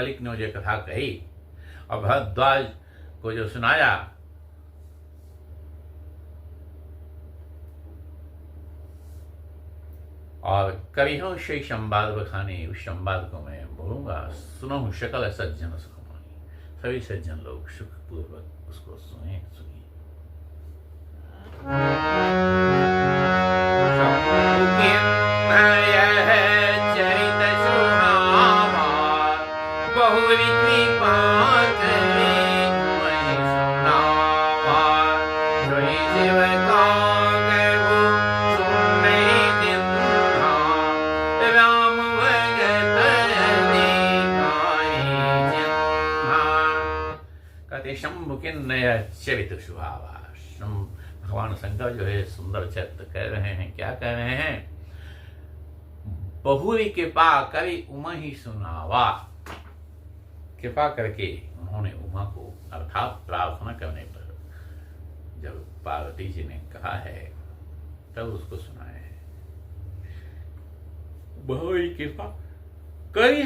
जागवलिक ने जो कथा कही और भरद्वाज को जो सुनाया, और कवियों से संवाद बखाने, उस संवाद को मैं बोलूंगा, सुनो सकल सज्जन सुखमानी, सभी सज्जन लोग सुखपूर्वक उसको सुनिए। चरित सुहावा बहुरी कृपा शंभु किन्नय चरित सुहावा। भगवान शंकर जो है सुंदर चरित्र कह रहे हैं। क्या कह रहे हैं? बहुरी कृपा करी उमा ही सुनावा। कृपा करके उन्होंने उमा को, अर्थात प्रार्थना करने पर जब पार्वती जी ने कहा है तब उसको सुनाया है। बहुरी कृपा करी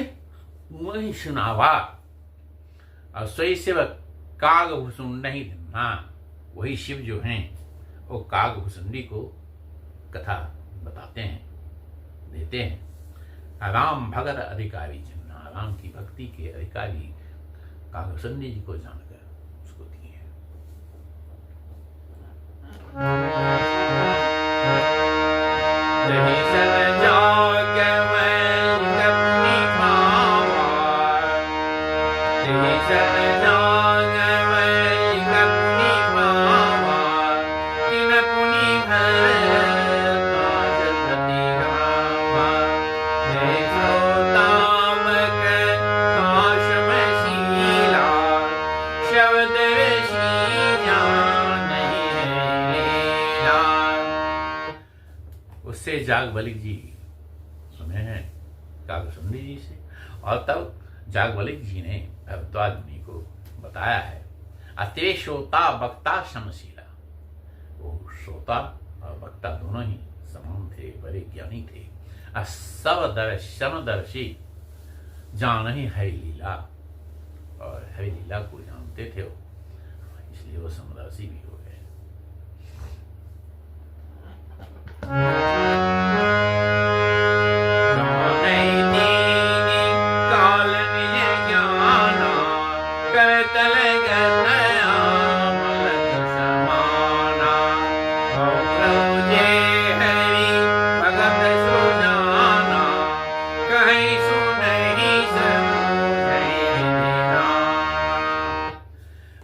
उमा ही सुनावा। और सोई सेवक काग भुसुंड ही धिन्ना, वही शिव जो हैं वो काग भुसुंडी को कथा बताते हैं, देते हैं। राम भगत अधिकारी जिन्ना, राम की भक्ति के अधिकारी काग भुसुंडी जी को जानकर उसको दिए हैं। उससे जागवलिक जी सुने हैं कागभुसुंडी जी से, और तब जागवलिक जी ने भरद्वाज मुनि को बताया है। अते श्रोता वक्ता समशीला, वो श्रोता और वक्ता दोनों ही समान थे, बड़े ज्ञानी थे। सब समदर्शी जान ही हरि लीला, और हरि लीला को जानते थे वो, इसलिए वो समदर्शी भी हो गए।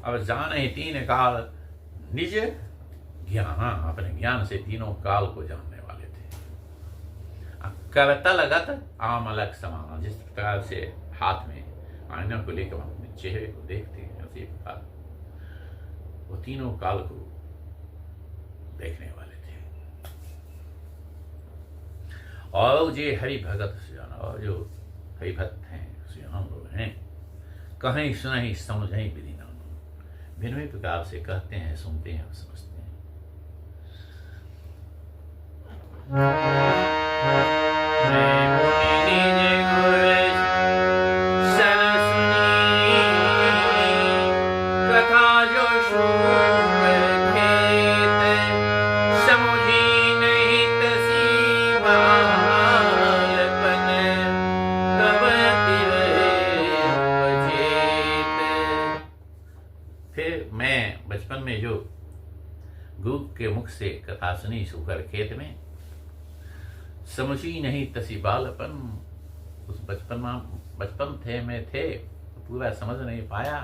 अब जाने तीन काल निज ज्ञान, अपने ज्ञान से तीनों काल को जानने वाले थे। करतलगत आमलक समान, जिस प्रकार से हाथ में आईना को लेकर अपने चेहरे को देखते हैं, उसी प्रकार वो तीनों काल को देखने वाले थे। और जो हरि भगत सुजाना, और जो हरि भक्त हैं सुजाना लोग हैं, कहीं सुनहि समझहि विधि नाम, भिन्न भिन्न प्रकार से कहते हैं, सुनते हैं और समझते हैं। फिर मैं बचपन में जो गुरु के मुख से कथा सुनी सूकर खेत में, समझी नहीं तसी बालपन, उस बचपन थे में थे तो पूरा समझ नहीं पाया।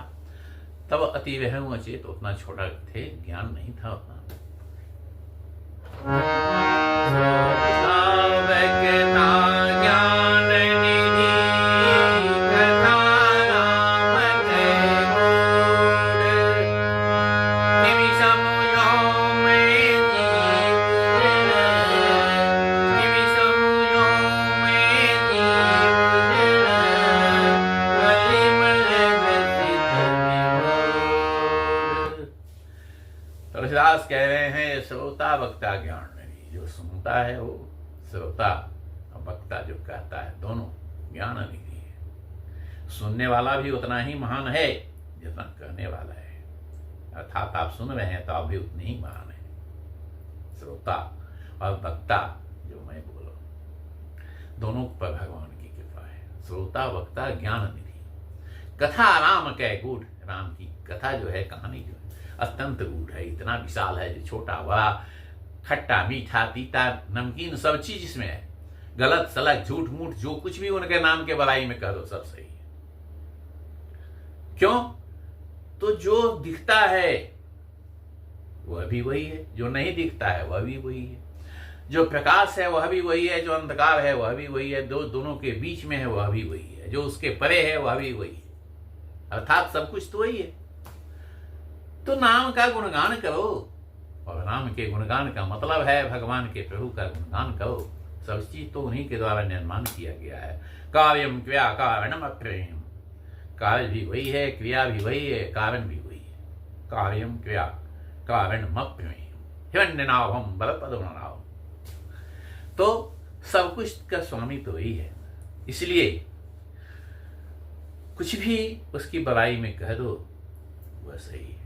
तब अति वह अचेत, तो उतना छोटा थे, ज्ञान नहीं था उतना। तुलसीदास कह रहे हैं श्रोता वक्ता ज्ञान नहीं, जो सुनता है वो श्रोता, और वक्ता जो कहता है, दोनों ज्ञान निधि है। सुनने वाला भी उतना ही महान है जितना कहने वाला है। अर्थात आप सुन रहे हैं तो आप भी उतने ही महान हैं। श्रोता और वक्ता, जो मैं बोलो, दोनों पर भगवान की कृपा है। श्रोता वक्ता ज्ञान निधि, कथा राम कै गूढ़, राम की कथा जो है, कहानी जो है, अत्यंत गूढ़ है, इतना विशाल है जो छोटा बड़ा, खट्टा मीठा तीता नमकीन सब चीज इसमें है। गलत सलत झूठ मूठ जो कुछ भी उनके नाम के बड़ाई में कह दो सब सही है। क्यों? तो जो दिखता है वह भी वही है, जो नहीं दिखता है वह भी वही है, जो प्रकाश है वह भी वही है, जो अंधकार है वह भी वही है, दोनों के बीच में है वह भी वही है, जो उसके परे है वह भी वही है। अर्थात सब कुछ तो वही है। तो नाम का गुणगान करो, और नाम के गुणगान का मतलब है भगवान के प्रभु का गुणगान करो। सब चीज तो उन्हीं के द्वारा निर्माण किया गया है। कार्यम क्रिया कारणम अप्रेम, कार्य भी वही है, क्रिया भी वही है, कारण भी वही है। कार्यम क्रिया कारणम अप्रेम हिरण्यनाभम बलपद्मनाभम। तो सब कुछ का स्वामी तो वही है, इसलिए कुछ भी उसकी बड़ाई में कह दो वह सही है।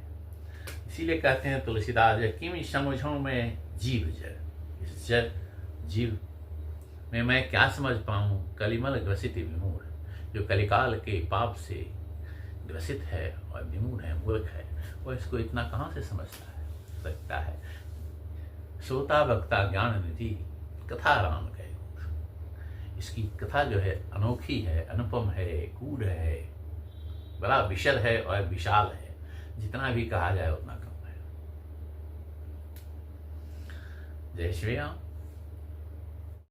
इसीलिए कहते हैं तुलसीदास, किम समझो मैं जीव जर, इस जर जीव में मैं क्या समझ पाऊं, कलिमल ग्रसित विमूढ़, जो कलिकाल के पाप से ग्रसित है और विमूढ़ है, मूर्ख है, वह इसको इतना कहाँ से समझता है सकता है। श्रोता वक्ता ज्ञान निधि, कथा राम कै गूढ़, इसकी कथा जो है अनोखी है, अनुपम है, गूढ़ है, बड़ा विशद है और विशाल है, जितना भी कहा जाए उतना कम है। जय श्री राम।